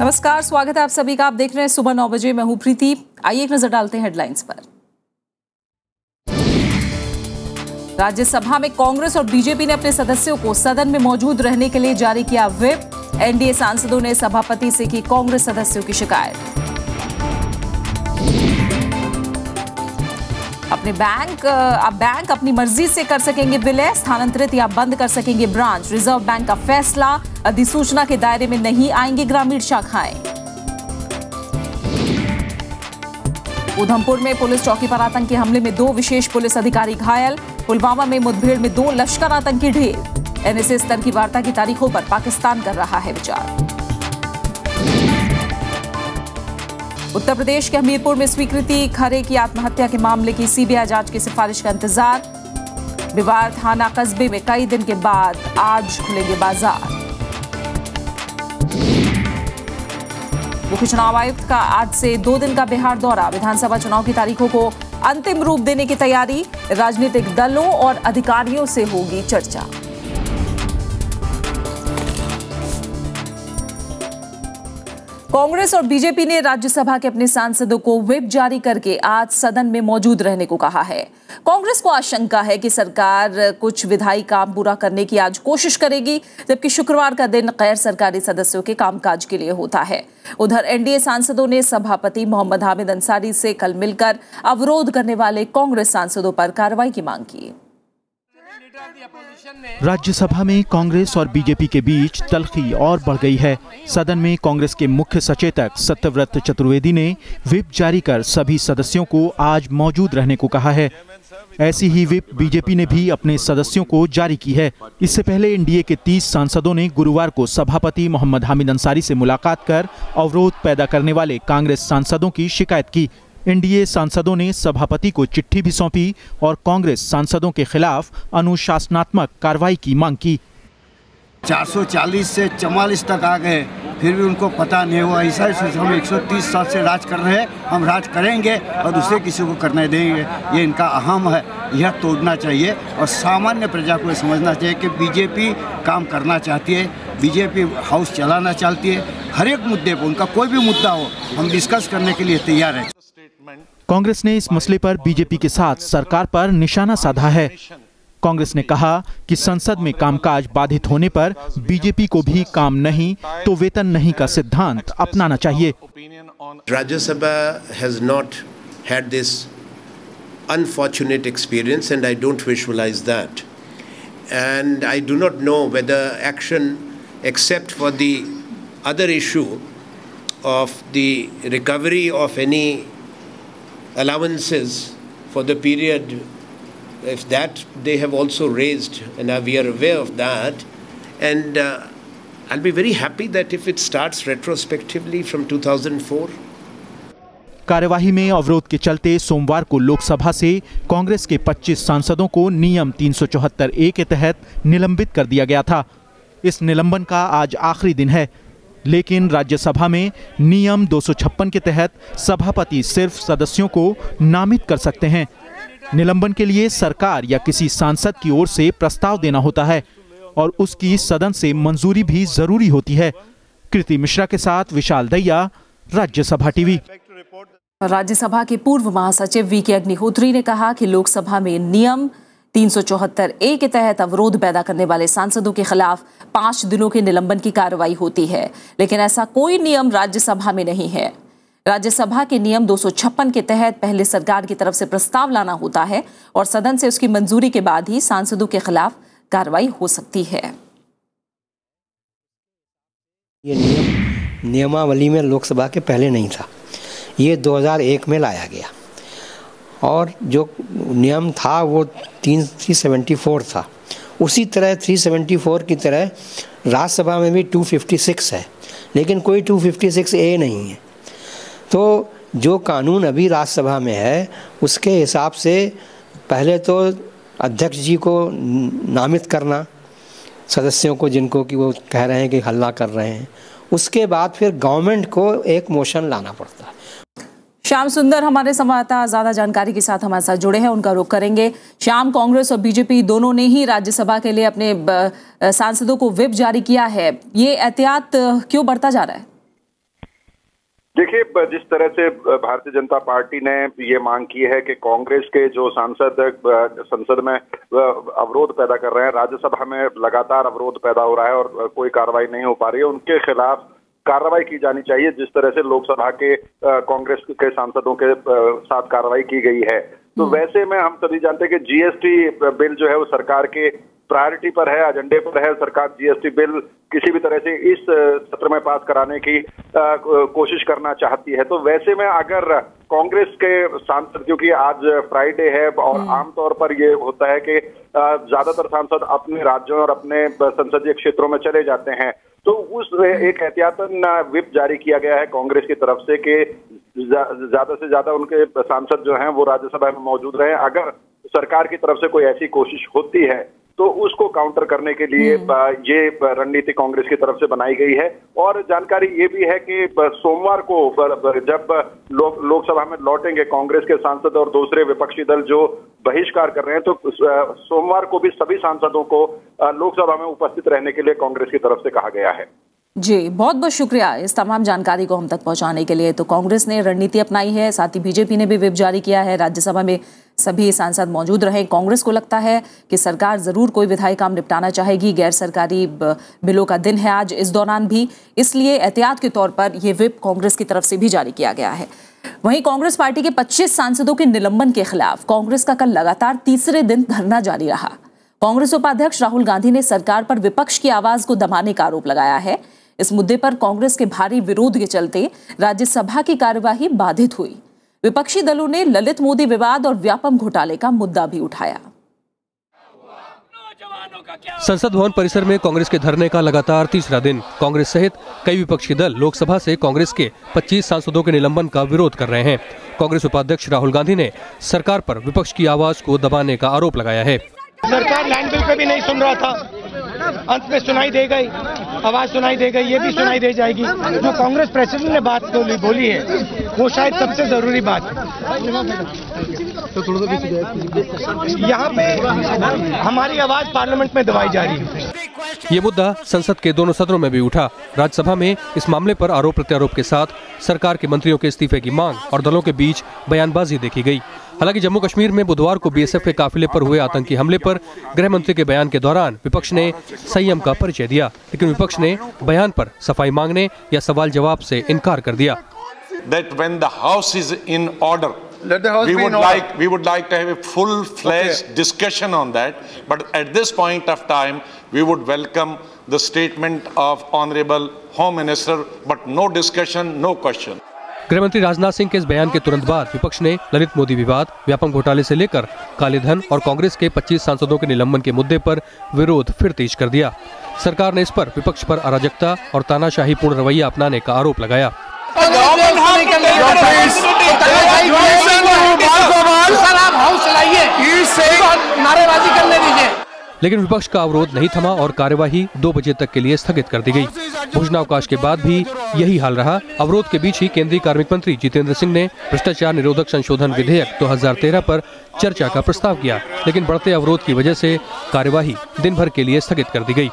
नमस्कार, स्वागत है आप सभी का। आप देख रहे हैं सुबह 9 बजे। मैं हूं प्रीति। आइए एक नजर डालते हैं हेडलाइंस पर। राज्यसभा में कांग्रेस और बीजेपी ने अपने सदस्यों को सदन में मौजूद रहने के लिए जारी किया व्हिप। एनडीए सांसदों ने सभापति से की कांग्रेस सदस्यों की शिकायत। अब बैंक अपनी मर्जी से कर सकेंगे विलय, स्थानांतरित या बंद कर सकेंगे ब्रांच। रिजर्व बैंक का फैसला, अधिसूचना के दायरे में नहीं आएंगी ग्रामीण शाखाएं। उधमपुर में पुलिस चौकी पर आतंकी हमले में 2 विशेष पुलिस अधिकारी घायल। पुलवामा में मुठभेड़ में 2 लश्कर आतंकी ढेर। एनएसए स्तर की वार्ता की तारीखों पर पाकिस्तान कर रहा है विचार। उत्तर प्रदेश के हमीरपुर में स्वीकृति खरे की आत्महत्या के मामले की सीबीआई जांच की सिफारिश का इंतजार। बिवार थाना कस्बे में कई दिन के बाद आज खुलेंगे बाजार। मुख्य चुनाव आयुक्त का आज से 2 दिन का बिहार दौरा। विधानसभा चुनाव की तारीखों को अंतिम रूप देने की तैयारी। राजनीतिक दलों और अधिकारियों से होगी चर्चा। कांग्रेस और बीजेपी ने राज्यसभा के अपने सांसदों को व्हिप जारी करके आज सदन में मौजूद रहने को कहा है। कांग्रेस को आशंका है कि सरकार कुछ विधायी काम पूरा करने की आज कोशिश करेगी, जबकि शुक्रवार का दिन गैर सरकारी सदस्यों के कामकाज के लिए होता है। उधर एनडीए सांसदों ने सभापति मोहम्मद हामिद अंसारी से कल मिलकर अवरोध करने वाले कांग्रेस सांसदों पर कार्रवाई की मांग की। राज्यसभा में कांग्रेस और बीजेपी के बीच तल्खी और बढ़ गई है। सदन में कांग्रेस के मुख्य सचेतक सत्यव्रत चतुर्वेदी ने व्हिप जारी कर सभी सदस्यों को आज मौजूद रहने को कहा है। ऐसी ही व्हिप बीजेपी ने भी अपने सदस्यों को जारी की है। इससे पहले एनडीए के 30 सांसदों ने गुरुवार को सभापति मोहम्मद हामिद अंसारी से मुलाकात कर अवरोध पैदा करने वाले कांग्रेस सांसदों की शिकायत की। एनडीए सांसदों ने सभापति को चिट्ठी भी सौंपी और कांग्रेस सांसदों के खिलाफ अनुशासनात्मक कार्रवाई की मांग की। 440 से 44 तक आ गए, फिर भी उनको पता नहीं हुआ। ऐसा हम 130 साल से राज कर रहे हैं, हम राज करेंगे और दूसरे किसी को करने देंगे। ये इनका अहम है, यह तोड़ना चाहिए और सामान्य प्रजा को समझना चाहिए कि बीजेपी काम करना चाहती है, बीजेपी हाउस चलाना चाहती है। हर एक मुद्दे पर, उनका कोई भी मुद्दा हो, हम डिस्कस करने के लिए तैयार हैं। कांग्रेस ने इस मसले पर बीजेपी के साथ सरकार पर निशाना साधा है। कांग्रेस ने कहा कि संसद में कामकाज बाधित होने पर बीजेपी को भी काम नहीं तो वेतन नहीं का सिद्धांत अपनाना चाहिए। Rajya Sabha has not had this unfortunate experience and I don't visualize that. And I do not know whether action except for the other issue of the recovery of any allowances for the period, if that they have also raised and we are aware of that, and I'll be very happy that if it starts retrospectively from 2004. कार्यवाही में अवरोध के चलते सोमवार को लोकसभा से कांग्रेस के 25 सांसदों को नियम 374A के तहत निलंबित कर दिया गया था। इस निलंबन का आज आखिरी दिन है, लेकिन राज्यसभा में नियम 256 के तहत सभापति सिर्फ सदस्यों को नामित कर सकते हैं। निलंबन के लिए सरकार या किसी सांसद की ओर से प्रस्ताव देना होता है और उसकी सदन से मंजूरी भी जरूरी होती है। कृति मिश्रा के साथ विशाल दैया, राज्यसभा टीवी। राज्यसभा के पूर्व महासचिव वीके अग्निहोत्री ने कहा कि लोकसभा में नियम 374A के तहत अवरोध पैदा करने वाले सांसदों के खिलाफ 5 दिनों के निलंबन की कार्रवाई होती है, लेकिन ऐसा कोई नियम राज्यसभा में नहीं है। राज्यसभा के नियम 256 के तहत पहले सरकार की तरफ से प्रस्ताव लाना होता है और सदन से उसकी मंजूरी के बाद ही सांसदों के खिलाफ कार्रवाई हो सकती है। ये नियमावली में लोकसभा के पहले नहीं था, ये 2001 में लाया गया और जो नियम था वो 374 था। उसी तरह 374 की तरह राज्यसभा में भी 256 है, लेकिन कोई 256A नहीं है। तो जो कानून अभी राज्यसभा में है उसके हिसाब से पहले तो अध्यक्ष जी को नामित करना सदस्यों को, जिनको कि वो कह रहे हैं कि हल्ला कर रहे हैं, उसके बाद फिर गवर्नमेंट को एक मोशन लाना पड़ता है। श्याम सुंदर हमारे संवाददाता ज्यादा जानकारी के साथ हमारे साथ जुड़े हैं, उनका रुख करेंगे। श्याम, कांग्रेस और बीजेपी दोनों ने ही राज्यसभा के लिए अपने सांसदों को व्हिप जारी किया है, ये एहतियात क्यों बढ़ता जा रहा है? देखिए, जिस तरह से भारतीय जनता पार्टी ने ये मांग की है कि कांग्रेस के जो सांसद संसद में अवरोध पैदा कर रहे हैं, राज्यसभा में लगातार अवरोध पैदा हो रहा है और कोई कार्रवाई नहीं हो पा रही है, उनके खिलाफ कार्रवाई की जानी चाहिए। जिस तरह से लोकसभा के कांग्रेस के सांसदों के साथ कार्रवाई की गई है, तो वैसे में हम सभी जानते हैं कि जीएसटी बिल जो है वो सरकार के प्रायोरिटी पर है, एजेंडे पर है। सरकार जीएसटी बिल किसी भी तरह से इस सत्र में पास कराने की कोशिश करना चाहती है। तो वैसे में अगर कांग्रेस के सांसद, क्योंकि आज फ्राइडे है और आमतौर पर ये होता है कि ज्यादातर सांसद अपने राज्यों और अपने संसदीय क्षेत्रों में चले जाते हैं, तो उस एक एहतियातन व्हिप जारी किया गया है कांग्रेस की तरफ से कि ज्यादा से ज्यादा उनके सांसद जो हैं वो राज्यसभा में मौजूद रहे। अगर सरकार की तरफ से कोई ऐसी कोशिश होती है तो उसको काउंटर करने के लिए ये रणनीति कांग्रेस की तरफ से बनाई गई है। और जानकारी ये भी है कि सोमवार को जब लोकसभा में लौटेंगे कांग्रेस के सांसद और दूसरे विपक्षी दल जो बहिष्कार कर रहे हैं, तो सोमवार को भी सभी सांसदों को लोकसभा में उपस्थित रहने के लिए कांग्रेस की तरफ से कहा गया है। जी, बहुत बहुत शुक्रिया इस तमाम जानकारी को हम तक पहुंचाने के लिए। तो कांग्रेस ने रणनीति अपनाई है, साथ ही बीजेपी ने भी व्हिप जारी किया है, राज्यसभा में सभी सांसद मौजूद रहे। कांग्रेस को लगता है कि सरकार जरूर कोई विधायी काम निपटाना चाहेगी, गैर सरकारी बिलों का दिन है आज इस दौरान भी, इसलिए एहतियात के तौर पर यह व्हिप कांग्रेस की तरफ से भी जारी किया गया है। वहीं कांग्रेस पार्टी के 25 सांसदों के निलंबन के खिलाफ कांग्रेस का कल लगातार तीसरे दिन धरना जारी रहा। कांग्रेस उपाध्यक्ष राहुल गांधी ने सरकार पर विपक्ष की आवाज को दबाने का आरोप लगाया है। इस मुद्दे पर कांग्रेस के भारी विरोध के चलते राज्यसभा की कार्यवाही बाधित हुई। विपक्षी दलों ने ललित मोदी विवाद और व्यापम घोटाले का मुद्दा भी उठाया। संसद भवन परिसर में कांग्रेस के धरने का लगातार तीसरा दिन कांग्रेस सहित कई विपक्षी दल लोकसभा से कांग्रेस के 25 सांसदों के निलंबन का विरोध कर रहे हैं। कांग्रेस उपाध्यक्ष राहुल गांधी ने सरकार पर विपक्ष की आवाज को दबाने का आरोप लगाया है। सरकार लैंड बिल पे भी नहीं सुन रहा था, अंत में सुनाई दे गई, आवाज सुनाई दे गई, ये भी सुनाई दे जाएगी। जो कांग्रेस प्रेसिडेंट ने बात बोली है वो शायद सबसे जरूरी बात है। यहाँ पे हमारी आवाज पार्लियामेंट में दबाई जा रही है। ये मुद्दा संसद के दोनों सदनों में भी उठा। राज्यसभा में इस मामले पर आरोप प्रत्यारोप के साथ सरकार के मंत्रियों के इस्तीफे की मांग और दलों के बीच बयानबाजी देखी गई। हालांकि जम्मू कश्मीर में बुधवार को बीएसएफ के काफिले पर हुए आतंकी हमले पर गृह मंत्री के बयान के दौरान विपक्ष ने संयम का परिचय दिया, लेकिन विपक्ष ने बयान पर सफाई मांगने या सवाल जवाब से इनकार कर दिया। That when the house is in order, we would like to have a full-fledged discussion on that. But at this point of time, we would welcome the statement of Honorable Home Minister, but no discussion, no question. गृहमंत्री राजनाथ सिंह के इस बयान के तुरंत बाद विपक्ष ने ललित मोदी विवाद, व्यापम घोटाले से लेकर काले धन और कांग्रेस के 25 सांसदों के निलंबन के मुद्दे पर विरोध फिर तेज कर दिया। सरकार ने इस पर विपक्ष पर अराजकता और तानाशाही पूर्ण रवैया अपनाने का आरोप लगाया। नारेबाजी करने दीजिए। लेकिन विपक्ष का अवरोध नहीं थमा और कार्यवाही 2 बजे तक के लिए स्थगित कर दी गई। भोजनावकाश के बाद भी यही हाल रहा। अवरोध के बीच ही केंद्रीय कार्मिक मंत्री जितेंद्र सिंह ने भ्रष्टाचार निरोधक संशोधन विधेयक 2013 पर चर्चा का प्रस्ताव किया, लेकिन बढ़ते अवरोध की वजह से कार्यवाही दिन भर के लिए स्थगित कर दी गई।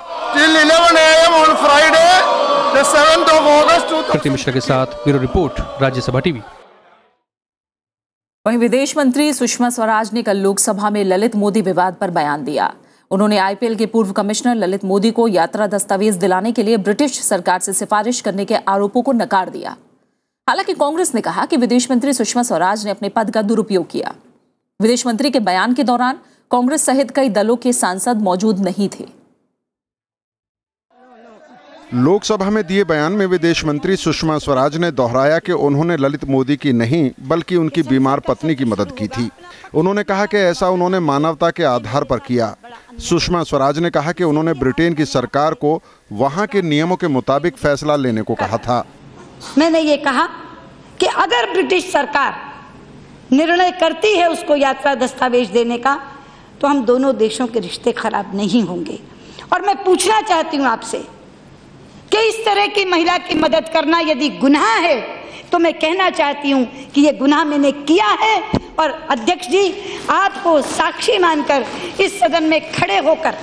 कृति मिश्रा के साथ ब्यूरो रिपोर्ट, राज्यसभा टीवी। वहीं विदेश मंत्री सुषमा स्वराज ने कल लोकसभा में ललित मोदी विवाद पर बयान दिया। उन्होंने आईपीएल के पूर्व कमिश्नर ललित मोदी को यात्रा दस्तावेज दिलाने के लिए ब्रिटिश सरकार से सिफारिश करने के आरोपों को नकार दिया। हालांकि कांग्रेस ने कहा कि विदेश मंत्री सुषमा स्वराज ने अपने पद का दुरुपयोग किया। विदेश मंत्री के बयान के दौरान कांग्रेस सहित कई दलों के सांसद मौजूद नहीं थे। लोकसभा में दिए बयान में विदेश मंत्री सुषमा स्वराज ने दोहराया कि उन्होंने ललित मोदी की नहीं बल्कि उनकी बीमार पत्नी की मदद की थी। उन्होंने कहा कि ऐसा उन्होंने मानवता के आधार पर किया। सुषमा स्वराज ने कहा कि उन्होंने ब्रिटेन की सरकार को वहां के नियमों के मुताबिक फैसला लेने को कहा था। मैंने ये कहा कि अगर ब्रिटिश सरकार निर्णय करती है उसको यात्रा दस्तावेज देने का, तो हम दोनों देशों के रिश्ते खराब नहीं होंगे। और मैं पूछना चाहती हूँ आपसे कि इस तरह की महिला की मदद करना यदि गुनाह है, तो मैं कहना चाहती हूं कि ये गुनाह मैंने किया है। और अध्यक्ष जी, आपको साक्षी मानकर इस सदन में खड़े होकर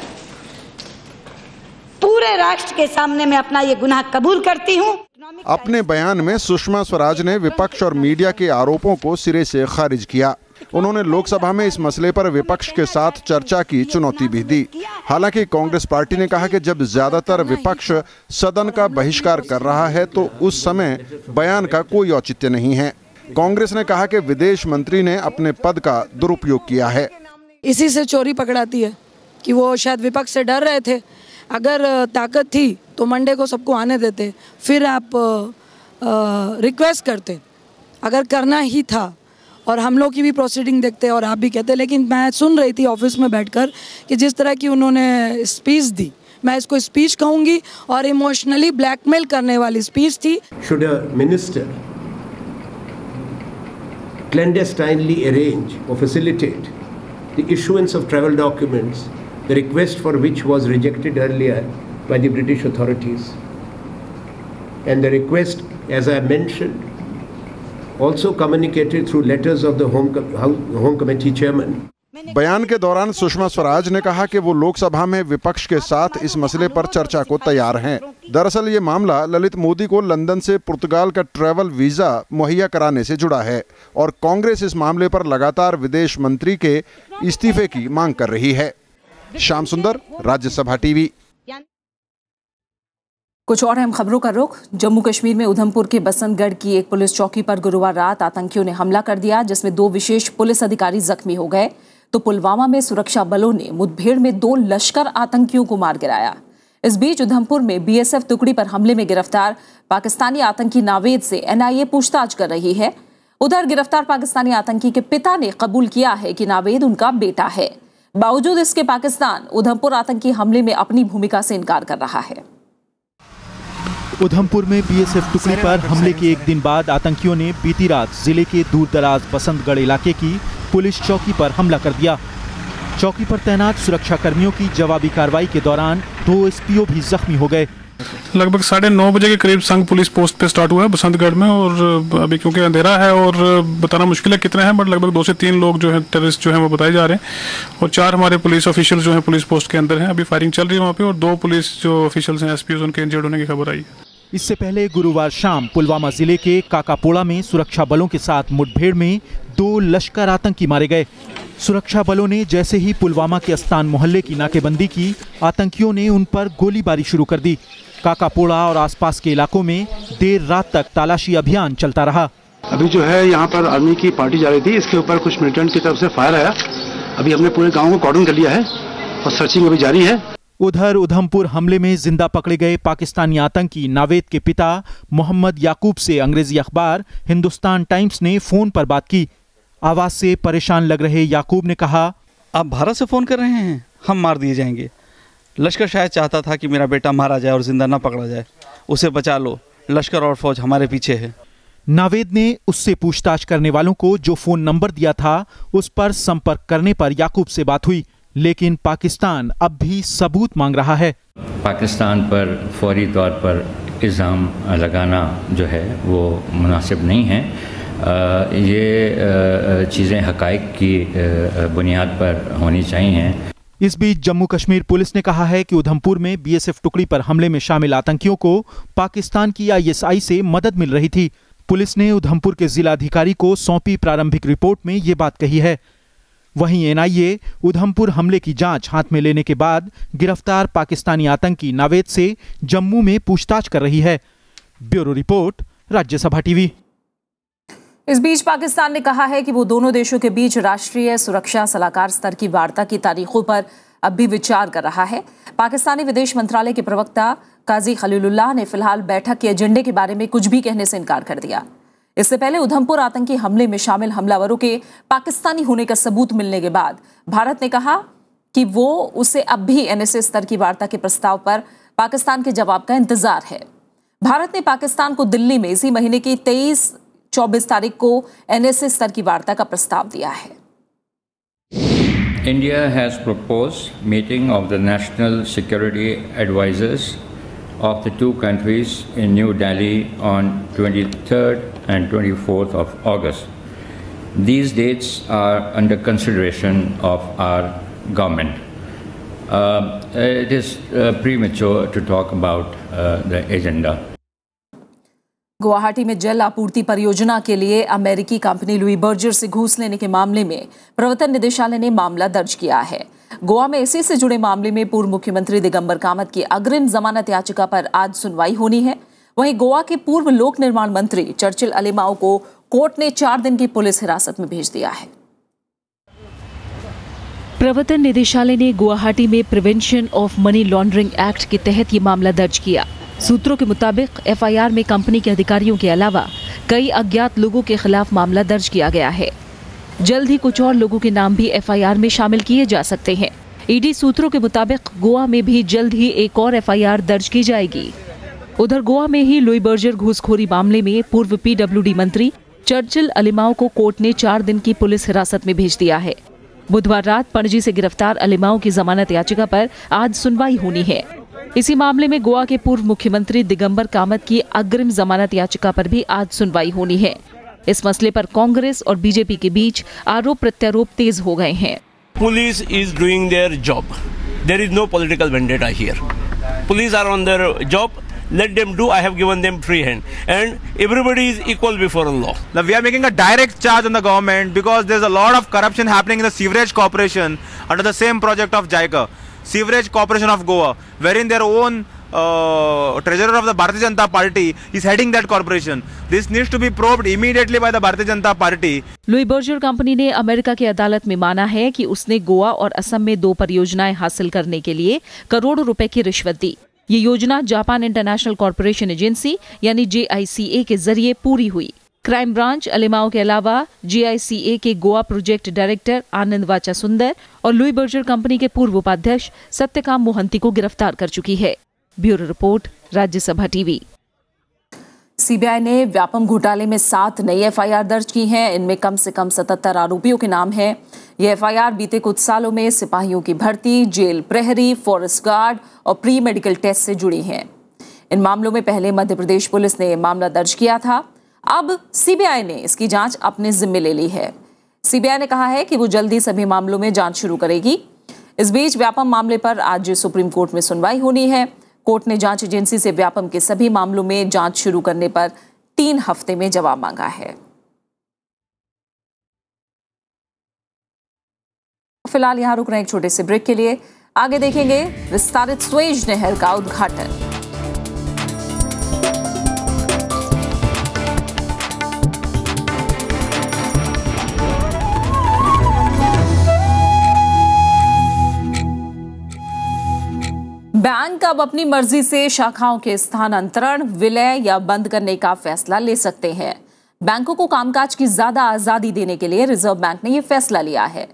पूरे राष्ट्र के सामने मैं अपना ये गुनाह कबूल करती हूं। अपने बयान में सुषमा स्वराज ने विपक्ष और मीडिया के आरोपों को सिरे से खारिज किया। उन्होंने लोकसभा में इस मसले पर विपक्ष के साथ चर्चा की चुनौती भी दी। हालांकि कांग्रेस पार्टी ने कहा कि जब ज्यादातर विपक्ष सदन का बहिष्कार कर रहा है तो उस समय बयान का कोई औचित्य नहीं है। कांग्रेस ने कहा कि विदेश मंत्री ने अपने पद का दुरुपयोग किया है। इसी से चोरी पकड़ाती है कि वो शायद विपक्ष से डर रहे थे। अगर ताकत थी तो मंडे को सबको आने देते, फिर आप रिक्वेस्ट करते अगर करना ही था, और हम लोग की भी प्रोसीडिंग देखते और आप भी कहते। लेकिन मैं सुन रही थी ऑफिस में बैठकर कि जिस तरह की उन्होंने स्पीच दी, मैं इसको स्पीच कहूँगी और इमोशनली ब्लैकमेल करने वाली स्पीच थी। Should a minister clandestinely arrange or facilitate the issuance of travel documents, the request for which was rejected earlier by the British authorities, and the request, as I mentioned, also communicated through letters of the Home Committee Chairman. बयान के दौरान सुषमा स्वराज ने कहा कि वो लोकसभा में विपक्ष के साथ इस मसले पर चर्चा को तैयार हैं। दरअसल ये मामला ललित मोदी को लंदन से पुर्तगाल का ट्रैवल वीजा मुहैया कराने से जुड़ा है और कांग्रेस इस मामले पर लगातार विदेश मंत्री के इस्तीफे की मांग कर रही है। श्याम सुंदर, राज्यसभा टीवी। कुछ और अहम खबरों का रुख। जम्मू कश्मीर में उधमपुर के बसंतगढ़ की एक पुलिस चौकी पर गुरुवार रात आतंकियों ने हमला कर दिया, जिसमें 2 विशेष पुलिस अधिकारी जख्मी हो गए। तो पुलवामा में सुरक्षा बलों ने मुठभेड़ में 2 लश्कर आतंकियों को मार गिराया। इस बीच उधमपुर में बीएसएफ टुकड़ी पर हमले में गिरफ्तार पाकिस्तानी आतंकी नावेद से एनआईए पूछताछ कर रही है। उधर गिरफ्तार पाकिस्तानी आतंकी के पिता ने कबूल किया है कि नावेद उनका बेटा है। बावजूद इसके पाकिस्तान उधमपुर आतंकी हमले में अपनी भूमिका से इनकार कर रहा है। उधमपुर में बीएसएफ टुकड़ी पर हमले के एक दिन बाद आतंकियों ने बीती रात जिले के दूरदराज बसंतगढ़ इलाके की पुलिस चौकी पर हमला कर दिया। चौकी पर तैनात सुरक्षा कर्मियों की जवाबी कार्रवाई के दौरान 2 एसपीओ भी जख्मी हो गए। लगभग 9:30 बजे के करीब संघ पुलिस पोस्ट पे स्टार्ट हुआ है बसंतगढ़ में, और अभी क्योंकि अंधेरा है और बताना मुश्किल है कितने हैं, बट लगभग 2 से 3 लोग जो है टेररिस्ट जो है वो बताए जा रहे हैं, और 4 हमारे पुलिस ऑफिशियल जो है पुलिस पोस्ट के अंदर हैं। अभी फायरिंग चल रही है वहाँ पे, और 2 पुलिस जो ऑफिशियल्स हैं एसपी उनके इंजर्ड होने की खबर आई है। इससे पहले गुरुवार शाम पुलवामा जिले के काकापोड़ा में सुरक्षा बलों के साथ मुठभेड़ में 2 लश्कर आतंकी मारे गए। सुरक्षा बलों ने जैसे ही पुलवामा के अस्तान मोहल्ले की नाकेबंदी की, आतंकियों ने उन पर गोलीबारी शुरू कर दी। काकापोड़ा और आसपास के इलाकों में देर रात तक तलाशी अभियान चलता रहा। अभी जो है यहाँ पर आर्मी की पार्टी जा रही थी, इसके ऊपर कुछ मिलिटेंट की तरफ से फायर आया। अभी हमने पूरे गाँव को कॉर्डन कर लिया है और सर्चिंग अभी जारी है। उधर उधमपुर हमले में जिंदा पकड़े गए पाकिस्तानी आतंकी नावेद के पिता मोहम्मद याकूब से अंग्रेजी अखबार हिंदुस्तान टाइम्स ने फोन पर बात की। आवाज से परेशान लग रहे याकूब ने कहा, आप भारत से फोन कर रहे हैं, हम मार दिए जाएंगे। लश्कर शायद चाहता था कि मेरा बेटा मारा जाए और जिंदा ना पकड़ा जाए, उसे बचा लो, लश्कर और फौज हमारे पीछे है। नावेद ने उससे पूछताछ करने वालों को जो फोन नंबर दिया था उस पर संपर्क करने पर याकूब से बात हुई, लेकिन पाकिस्तान अब भी सबूत मांग रहा है। पाकिस्तान पर फौरी तौर पर इल्ज़ाम लगाना जो है वो मुनासिब नहीं है। ये चीज़ें हक़ाइक़ की बुनियाद पर होनी चाहिए। इस बीच जम्मू कश्मीर पुलिस ने कहा है कि उधमपुर में बीएसएफ टुकड़ी पर हमले में शामिल आतंकियों को पाकिस्तान की आईएसआई से मदद मिल रही थी। पुलिस ने उधमपुर के जिलाधिकारी को सौंपी प्रारंभिक रिपोर्ट में ये बात कही है। वहीं एनआईए उधमपुर हमले की जांच हाथ में लेने के बाद गिरफ्तार पाकिस्तानी आतंकी नावेद से जम्मू में पूछताछ कर रही है। Bureau report, Rajya Sabha TV. इस बीच पाकिस्तान ने कहा है कि वो दोनों देशों के बीच राष्ट्रीय सुरक्षा सलाहकार स्तर की वार्ता की तारीखों पर अब भी विचार कर रहा है। पाकिस्तानी विदेश मंत्रालय के प्रवक्ता काजी खलीलुल्लाह ने फिलहाल बैठक के एजेंडे के बारे में कुछ भी कहने से इनकार कर दिया। इससे पहले उधमपुर आतंकी हमले में शामिल हमलावरों के पाकिस्तानी होने का सबूत मिलने के बाद भारत ने कहा कि वो उसे अब भी एनएसए स्तर की वार्ता के प्रस्ताव पर पाकिस्तान के जवाब का इंतजार है। भारत ने पाकिस्तान को दिल्ली में इसी महीने की 23-24 तारीख को एनएसए स्तर की वार्ता का प्रस्ताव दिया है। India has proposed meeting of the national security advisors of the two countries in New Delhi on 23rd and 24th of August. These dates are under consideration of our government. It is premature to talk about the agenda. Guwahati में जल आपूर्ति परियोजना के लिए अमेरिकी company Louis Berger से घूस लेने के मामले में प्रवर्तन निदेशालय ने मामला दर्ज किया है। गोवा में इसी से जुड़े मामले में पूर्व मुख्यमंत्री दिगंबर कामत की अग्रिम जमानत याचिका पर आज सुनवाई होनी है। वहीं गोवा के पूर्व लोक निर्माण मंत्री चर्चिल अलीमाओ को कोर्ट ने 4 दिन की पुलिस हिरासत में भेज दिया है। प्रवर्तन निदेशालय ने गुवाहाटी में prevention of money laundering act के तहत ये मामला दर्ज किया। सूत्रों के मुताबिक एफआईआर में कंपनी के अधिकारियों के अलावा कई अज्ञात लोगों के खिलाफ मामला दर्ज किया गया है। जल्द ही कुछ और लोगों के नाम भी एफआईआर में शामिल किए जा सकते हैं। ईडी सूत्रों के मुताबिक गोवा में भी जल्द ही एक और एफआईआर दर्ज की जाएगी। उधर गोवा में ही लुई बर्जर घूसखोरी मामले में पूर्व पीडब्ल्यूडी मंत्री चर्चिल अलीमाओ को कोर्ट ने 4 दिन की पुलिस हिरासत में भेज दिया है। बुधवार रात पणजी से गिरफ्तार अलीमाओ की जमानत याचिका पर आज सुनवाई होनी है। इसी मामले में गोवा के पूर्व मुख्यमंत्री दिगंबर कामत की अग्रिम जमानत याचिका पर भी आज सुनवाई होनी है। इस मसले पर कांग्रेस और बीजेपी के बीच आरोप प्रत्यारोप तेज हो गए हैं। Police is doing their job, there is no political vendetta here. Police are on their job, let them do. I have given them free hand and everybody is equal before the law. Now we are making a direct charge on the government because there's a lot of corruption happening in the Sewerage Corporation under the same project of JICA, Sewerage Corporation of Goa, wherein their own treasurer of the Bharatiya Janata Party is heading that corporation. This needs to be probed immediately by the Bharatiya Janata Party. Louis Berger company ने America की अदालत में माना है कि उसने गोवा और असम में 2 परियोजनाएं हासिल करने के लिए करोड़ों रुपए की रिश्वत दी। ये योजना जापान इंटरनेशनल कॉर्पोरेशन एजेंसी यानी JICA के जरिए पूरी हुई। क्राइम ब्रांच अलीमाओ के अलावा JICA के गोवा प्रोजेक्ट डायरेक्टर आनंद वाचा सुंदर और लुई बर्जर कंपनी के पूर्व उपाध्यक्ष सत्यकाम मोहंती को गिरफ्तार कर चुकी है। Bureau report, Rajya Sabha TV. CBI ने व्यापम घोटाले में 7 नई एफआईआर दर्ज की हैं। इनमें कम से कम 77 आरोपियों के नाम हैं। ये एफआईआर बीते कुछ सालों में सिपाहियों की भर्ती, जेल प्रहरी, फॉरेस्ट गार्ड और प्री मेडिकल टेस्ट से जुड़ी हैं। इन मामलों में पहले मध्य प्रदेश पुलिस ने मामला दर्ज किया था। अब सीबीआई ने इसकी जांच अपने जिम्मे ले ली है। सीबीआई ने कहा है कि वो जल्दी सभी मामलों में जांच शुरू करेगी। इस बीच व्यापम मामले पर आज सुप्रीम कोर्ट में सुनवाई होनी है। कोर्ट ने जांच एजेंसी से व्यापम के सभी मामलों में जांच शुरू करने पर 3 हफ्ते में जवाब मांगा है। फिलहाल यहां रुक रहे एक छोटे से ब्रेक के लिए। आगे देखेंगे विस्तारित स्वेज नहर का उद्घाटन। बैंक अब अपनी मर्जी से शाखाओं के स्थानांतरण, विलय या बंद करने का फैसला ले सकते हैं। बैंकों को कामकाज की ज्यादा आजादी देने के लिए रिजर्व बैंक ने यह फैसला लिया है।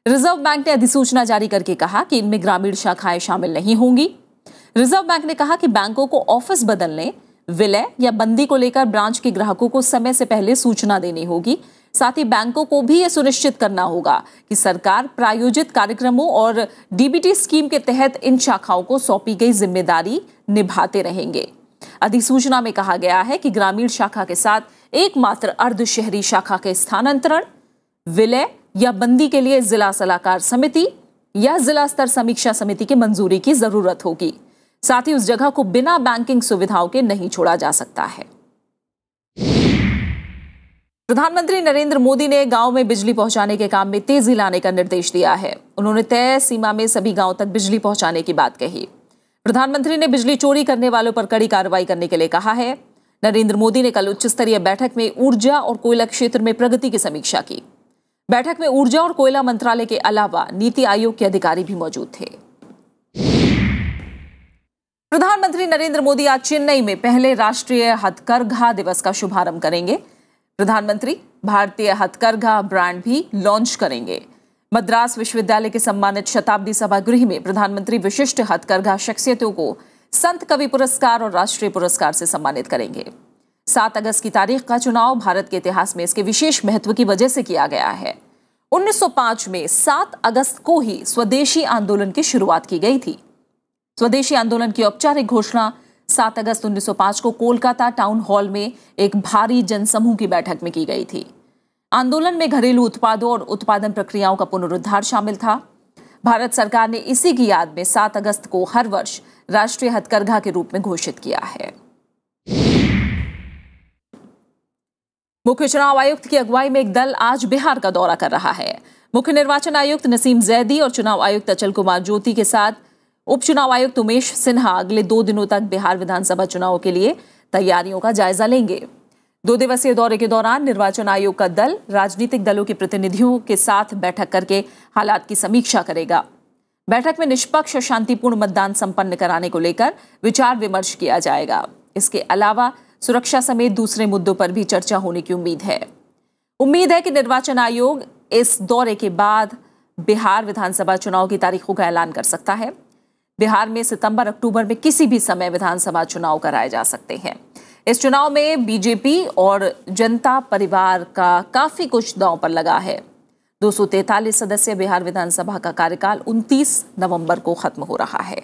रिजर्व बैंक ने अधिसूचना जारी करके कहा कि इनमें ग्रामीण शाखाएं शामिल नहीं होंगी। रिजर्व बैंक ने कहा कि बैंकों को ऑफिस बदलने, विलय या बंदी को लेकर ब्रांच के ग्राहकों को समय से पहले सूचना देनी होगी। साथ ही बैंकों को भी यह सुनिश्चित करना होगा कि सरकार प्रायोजित कार्यक्रमों और डीबीटी स्कीम के तहत इन शाखाओं को सौंपी गई जिम्मेदारी निभाते रहेंगे। अधिसूचना में कहा गया है कि ग्रामीण शाखा के साथ एकमात्र अर्ध शहरी शाखा के स्थानांतरण, विलय या बंदी के लिए जिला सलाहकार समिति या जिला स्तर समीक्षा समिति की मंजूरी की जरूरत होगी। साथ ही उस जगह को बिना बैंकिंग सुविधाओं के नहीं छोड़ा जा सकता है। प्रधानमंत्री नरेंद्र मोदी ने गांव में बिजली पहुंचाने के काम में तेजी लाने का निर्देश दिया है। उन्होंने तय सीमा में सभी गांव तक बिजली पहुंचाने की बात कही। प्रधानमंत्री ने बिजली चोरी करने वालों पर कड़ी कार्रवाई करने के लिए कहा है। नरेंद्र मोदी ने कल उच्च स्तरीय बैठक में ऊर्जा और कोयला क्षेत्र में प्रगति की समीक्षा की। बैठक में ऊर्जा और कोयला मंत्रालय के अलावा नीति आयोग के अधिकारी भी मौजूद थे। प्रधानमंत्री नरेंद्र मोदी आज चेन्नई में पहले राष्ट्रीय हथकरघा दिवस का शुभारंभ करेंगे। प्रधानमंत्री भारतीय हथकरघा ब्रांड भी लॉन्च करेंगे। मद्रास विश्वविद्यालय के सम्मानित शताब्दी सभागृह में प्रधानमंत्री विशिष्ट हथकरघा शख्सियतों को संत कवि पुरस्कार और राष्ट्रीय पुरस्कार से सम्मानित करेंगे। 7 अगस्त की तारीख का चुनाव भारत के इतिहास में इसके विशेष महत्व की वजह से किया गया है। 1905 में 7 अगस्त को ही स्वदेशी आंदोलन की शुरुआत की गई थी। स्वदेशी आंदोलन की औपचारिक घोषणा 7 अगस्त 1905 को कोलकाता टाउन हॉल में एक भारी जनसमूह की बैठक में की गई थी। आंदोलन में घरेलू उत्पादों और उत्पादन प्रक्रियाओं का पुनरुद्धार शामिल था। भारत सरकार ने इसी की याद में 7 अगस्त को हर वर्ष राष्ट्रीय हथकरघा के रूप में घोषित किया है। मुख्य चुनाव आयुक्त की अगुवाई में एक दल आज बिहार का दौरा कर रहा है। मुख्य निर्वाचन आयुक्त नसीम जैदी और चुनाव आयुक्त अचल कुमार ज्योति के साथ उपचुनाव आयुक्त उमेश सिन्हा अगले 2 दिनों तक बिहार विधानसभा चुनाव के लिए तैयारियों का जायजा लेंगे। 2 दिवसीय दौरे के दौरान निर्वाचन आयोग का दल राजनीतिक दलों के प्रतिनिधियों के साथ बैठक करके हालात की समीक्षा करेगा। बैठक में निष्पक्ष और शांतिपूर्ण मतदान संपन्न कराने को लेकर विचार विमर्श किया जाएगा। इसके अलावा सुरक्षा समेत दूसरे मुद्दों पर भी चर्चा होने की उम्मीद है कि निर्वाचन आयोग इस दौरे के बाद बिहार विधानसभा चुनाव की तारीखों का ऐलान कर सकता है। बिहार में सितंबर अक्टूबर में किसी भी समय विधानसभा चुनाव कराए जा सकते हैं। इस चुनाव में बीजेपी और जनता परिवार का काफी कुछ दांव पर लगा है। 243 सदस्य बिहार विधानसभा का कार्यकाल 29 नवंबर को खत्म हो रहा है।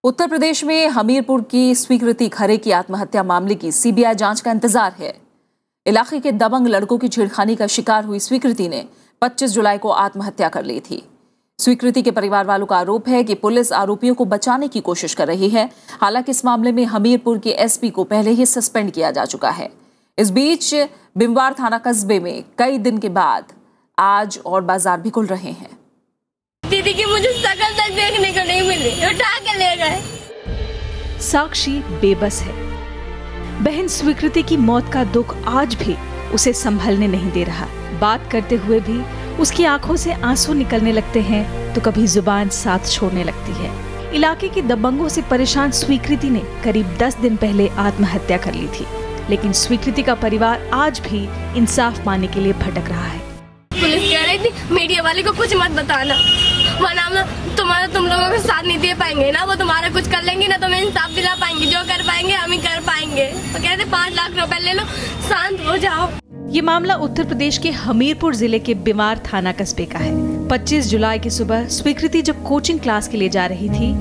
उत्तर प्रदेश में हमीरपुर की स्वीकृति खरे की आत्महत्या मामले की सीबीआई जांच का इंतजार है। इलाके के दबंग लड़कों की छेड़खानी का शिकार हुई स्वीकृति ने 25 जुलाई को आत्महत्या कर ली थी। स्वीकृति के परिवार वालों का आरोप है कि पुलिस आरोपियों को बचाने की कोशिश कर रही है। हालांकि इस मामले में हमीरपुर के एसपी को पहले ही सस्पेंड किया जा चुका है। इस बीच बिम्बार थाना कस्बे में कई दिन के बाद आज और बाजार भी खुल रहे हैं। दीदी की मुझे शकल तक देखने को नहीं मिली, उठा के ले गए। साक्षी बेबस है। बहन स्वीकृति की मौत का दुख आज भी उसे संभलने नहीं दे रहा। बात करते हुए भी उसकी आंखों से आंसू निकलने लगते हैं तो कभी जुबान साथ छोड़ने लगती है। इलाके के दबंगों से परेशान स्वीकृति ने करीब 10 दिन पहले आत्महत्या कर ली थी, लेकिन स्वीकृति का परिवार आज भी इंसाफ पाने के लिए भटक रहा है। पुलिस कह रही थी मीडिया वाले को कुछ मत बताना, वरना तुम लोगों का साथ नहीं दे पाएंगे ना, वो तुम्हारा कुछ कर लेंगे ना, तुम्हें इंसाफ दिला पाएंगे, जो कर पाएंगे हम ही कर पाएंगे। तो कहते 5 लाख रुपए ले लो, शांत हो जाओ। ये मामला उत्तर प्रदेश के हमीरपुर जिले के बिमार थाना कस्बे का है। 25 जुलाई की सुबह स्वीकृति जब कोचिंग क्लास के लिए जा रही थी,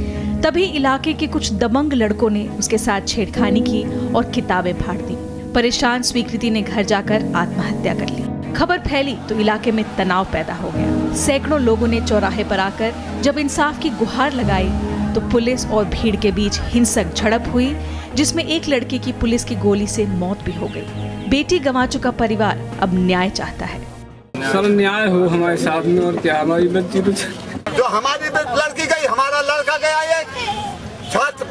तभी इलाके के कुछ दबंग लड़कों ने उसके साथ छेड़खानी की और किताबें फाड़ दी। परेशान स्वीकृति ने घर जाकर आत्महत्या कर ली। खबर फैली तो इलाके में तनाव पैदा हो गया। सैकड़ों लोगों ने चौराहे पर आकर जब इंसाफ की गुहार लगाई तो पुलिस और भीड़ के बीच हिंसक झड़प हुई, जिसमें एक लड़के की पुलिस की गोली से मौत भी हो गई। बेटी गंवा चुका परिवार अब न्याय चाहता है। सर न्याय हो हमारे साथ में, और क्या हमारी बच्ची तो जो हमारी लड़की गई, हमारा लड़का गया, एक छात्र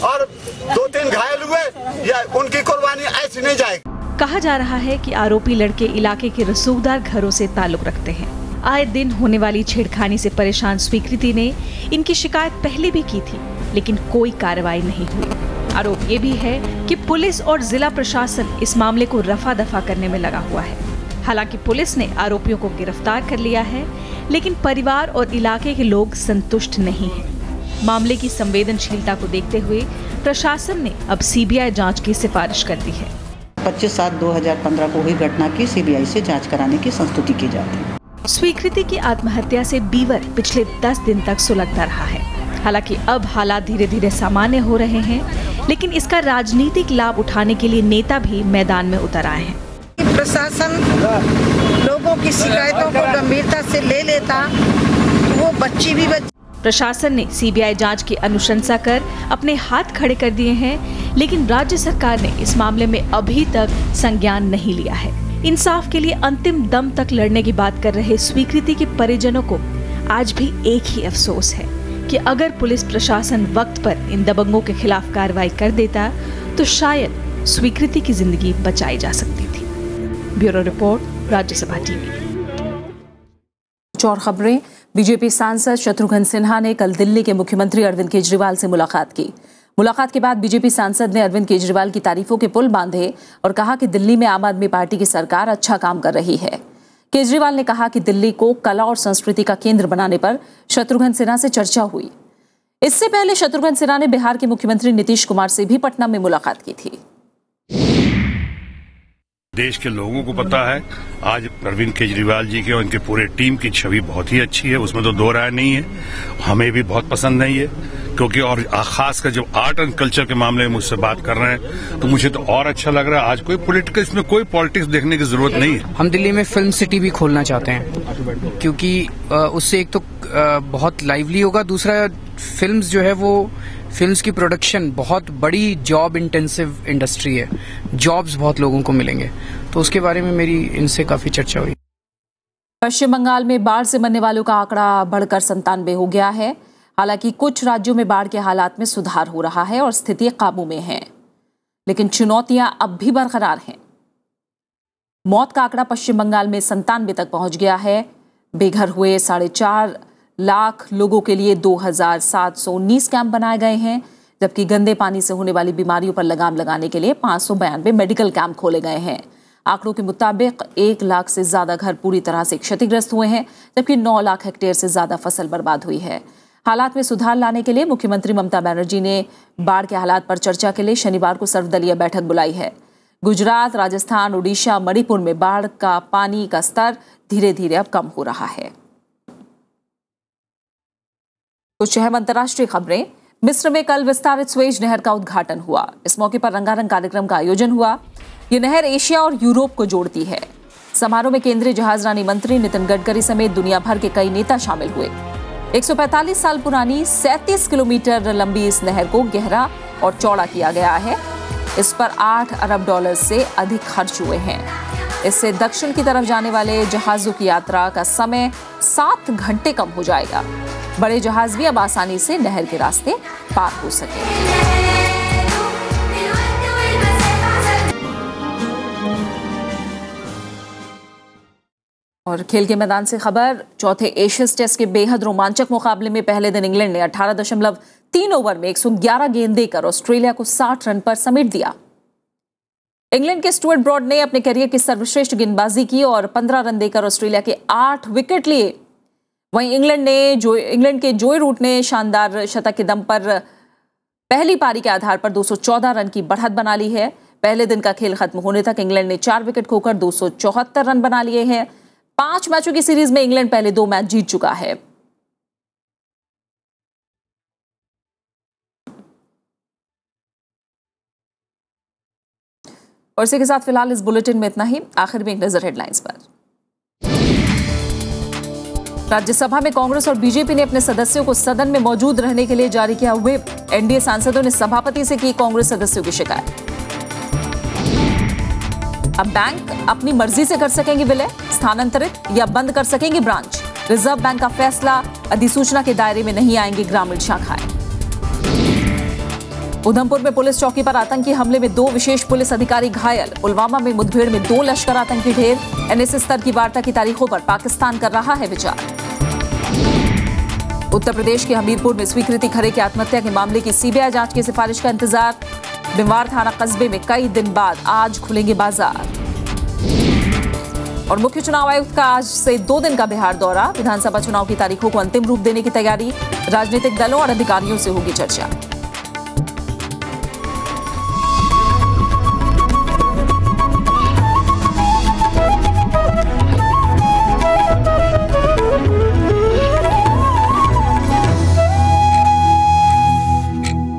और 2-3 घायल हुए, या उनकी कुर्बानी ऐसी नहीं जाएगी। कहा जा रहा है कि आरोपी लड़के इलाके के रसूखदार घरों से ताल्लुक रखते हैं। आए दिन होने वाली छेड़खानी से परेशान स्वीकृति ने इनकी शिकायत पहले भी की थी, लेकिन कोई कार्रवाई नहीं हुई। आरोप ये भी है कि पुलिस और जिला प्रशासन इस मामले को रफा दफा करने में लगा हुआ है। हालांकि पुलिस ने आरोपियों को गिरफ्तार कर लिया है, लेकिन परिवार और इलाके के लोग संतुष्ट नहीं हैं। मामले की संवेदनशीलता को देखते हुए प्रशासन ने अब सीबीआई जांच की सिफारिश कर दी है। 25/7/2015 को हुई घटना की सीबीआई से जांच कराने की संस्तुति की जाती है। स्वीकृति की आत्महत्या से बीवर पिछले 10 दिन तक सुलगता रहा है। हालांकि अब हालात धीरे धीरे सामान्य हो रहे हैं, लेकिन इसका राजनीतिक लाभ उठाने के लिए नेता भी मैदान में उतर आए हैं। प्रशासन लोगों की शिकायतों को गंभीरता से ले लेता, वो बच्ची भी प्रशासन ने सीबीआई जांच की अनुशंसा कर अपने हाथ खड़े कर दिए हैं, लेकिन राज्य सरकार ने इस मामले में अभी तक संज्ञान नहीं लिया है। इंसाफ के लिए अंतिम दम तक लड़ने की बात कर रहे स्वीकृति के परिजनों को आज भी एक ही अफसोस है कि अगर पुलिस प्रशासन वक्त पर इन दबंगों के खिलाफ कार्रवाई कर देता तो शायद स्वीकृति की जिंदगी बचाई जा सकती थी। Bureau report, Rajya Sabha TV. और खबरें, बीजेपी सांसद शत्रुघ्न सिन्हा ने कल दिल्ली के मुख्यमंत्री अरविंद केजरीवाल से मुलाकात की। मुलाकात के बाद बीजेपी सांसद ने अरविंद केजरीवाल की तारीफों के पुल बांधे और कहा कि दिल्ली में आम आदमी पार्टी की सरकार अच्छा काम कर रही है। केजरीवाल ने कहा कि दिल्ली को कला और संस्कृति का केंद्र बनाने पर शत्रुघ्न सिन्हा से चर्चा हुई। इससे पहले शत्रुघ्न सिन्हा ने बिहार के मुख्यमंत्री नीतीश कुमार से भी पटना में मुलाकात की थी। देश के लोगों को पता है आज अरविंद केजरीवाल जी के और उनके पूरे टीम की छवि बहुत ही अच्छी है, उसमें तो दो राय नहीं है। हमें भी बहुत पसंद है ये क्योंकि और खासकर जब आर्ट एंड कल्चर के मामले में मुझसे बात कर रहे हैं तो मुझे तो और अच्छा लग रहा है। आज कोई पॉलिटिकल, इसमें कोई पॉलिटिक्स देखने की जरूरत नहीं है। हम दिल्ली में फिल्म सिटी भी खोलना चाहते हैं, क्योंकि उससे एक तो बहुत लाइवली होगा, दूसरा फिल्म्स जो है वो फिल्म्स की प्रोडक्शन बहुत बड़ी जॉब इंटेंसिव इंडस्ट्री है, जॉब्स बहुत लोगों को मिलेंगे, तो उसके बारे में मेरी इनसे काफी चर्चा हुई। पश्चिम बंगाल में बाढ़ से मरने वालों का आंकड़ा बढ़कर 97 हो गया है। हालांकि कुछ राज्यों में बाढ़ के हालात में सुधार हो रहा है और स्थिति काबू में है, लेकिन चुनौतियां अब भी बरकरार हैं। मौत का आंकड़ा पश्चिम बंगाल में 97 तक पहुंच गया है। बेघर हुए 4.5 लाख लोगों के लिए 2719 कैंप बनाए गए हैं, जबकि गंदे पानी से होने वाली बीमारियों पर लगाम लगाने के लिए 592 मेडिकल कैंप खोले गए हैं। आंकड़ों के मुताबिक 1 लाख से ज्यादा घर पूरी तरह से क्षतिग्रस्त हुए हैं, जबकि 9 लाख हेक्टेयर से ज्यादा फसल बर्बाद हुई है। हालात में सुधार लाने के लिए मुख्यमंत्री ममता बनर्जी ने बाढ़ के हालात पर चर्चा के लिए शनिवार को सर्वदलीय बैठक बुलाई है। गुजरात, राजस्थान, ओडिशा, मणिपुर में बाढ़ का पानी का स्तर धीरे धीरे अब कम हो रहा है। कुछ अहम अंतर्राष्ट्रीय खबरें। मिस्र में कल विस्तारित स्वेज नहर का उद्घाटन हुआ। इस मौके पर रंगारंग कार्यक्रम का आयोजन हुआ। ये नहर एशिया और यूरोप को जोड़ती है। समारोह में केंद्रीय जहाजरानी मंत्री नितिन गडकरी समेत दुनिया भर के कई नेता शामिल हुए। 145 साल पुरानी 37 किलोमीटर लंबी इस नहर को गहरा और चौड़ा किया गया है। इस पर $8 अरब से अधिक खर्च हुए हैं। इससे दक्षिण की तरफ जाने वाले जहाजों की यात्रा का समय 7 घंटे कम हो जाएगा। बड़े जहाज भी अब आसानी से नहर के रास्ते पार हो सके। और खेल के मैदान से खबर। चौथे एशियस टेस्ट के बेहद रोमांचक मुकाबले में पहले दिन इंग्लैंड ने 18.3 ओवर में 111 गेंद देकर ऑस्ट्रेलिया को 60 रन पर समेट दिया। इंग्लैंड के स्टुअर्ट ब्रॉड ने अपने करियर की सर्वश्रेष्ठ गेंदबाजी की और 15 रन देकर ऑस्ट्रेलिया के 8 विकेट लिए। वहीं इंग्लैंड के जोए रूट ने शानदार शतक के दम पर पहली पारी के आधार पर 214 रन की बढ़त बना ली है। पहले दिन का खेल खत्म होने तक इंग्लैंड ने 4 विकेट खोकर 274 रन बना लिए हैं। 5 मैचों की सीरीज में इंग्लैंड पहले 2 मैच जीत चुका है। और इसी के साथ फिलहाल इस बुलेटिन में इतना ही। आखिर में एक नजर हेडलाइंस पर। राज्यसभा में कांग्रेस और बीजेपी ने अपने सदस्यों को सदन में मौजूद रहने के लिए जारी किया व्हिप। एनडीए सांसदों ने सभापति से की कांग्रेस सदस्यों की शिकायत। अब बैंक अपनी मर्जी से कर सकेंगे विलय, स्थानांतरित या बंद कर सकेंगे ब्रांच। रिजर्व बैंक का फैसला, अधिसूचना के दायरे में नहीं आएंगी ग्रामीण शाखाएं। उधमपुर में पुलिस चौकी पर आतंकी हमले में 2 विशेष पुलिस अधिकारी घायल। पुलवामा में मुठभेड़ में 2 लश्कर आतंकी ढेर। एनएसए स्तर की वार्ता की तारीखों पर पाकिस्तान कर रहा है विचार। उत्तर प्रदेश के हमीरपुर में स्वीकृति खरे की आत्महत्या के मामले की सीबीआई जांच की सिफारिश का इंतजार। बिमवार थाना कस्बे में कई दिन बाद आज खुलेंगे बाजार। और मुख्य चुनाव आयुक्त का आज से 2 दिन का बिहार दौरा। विधानसभा चुनाव की तारीखों को अंतिम रूप देने की तैयारी। राजनीतिक दलों और अधिकारियों से होगी चर्चा।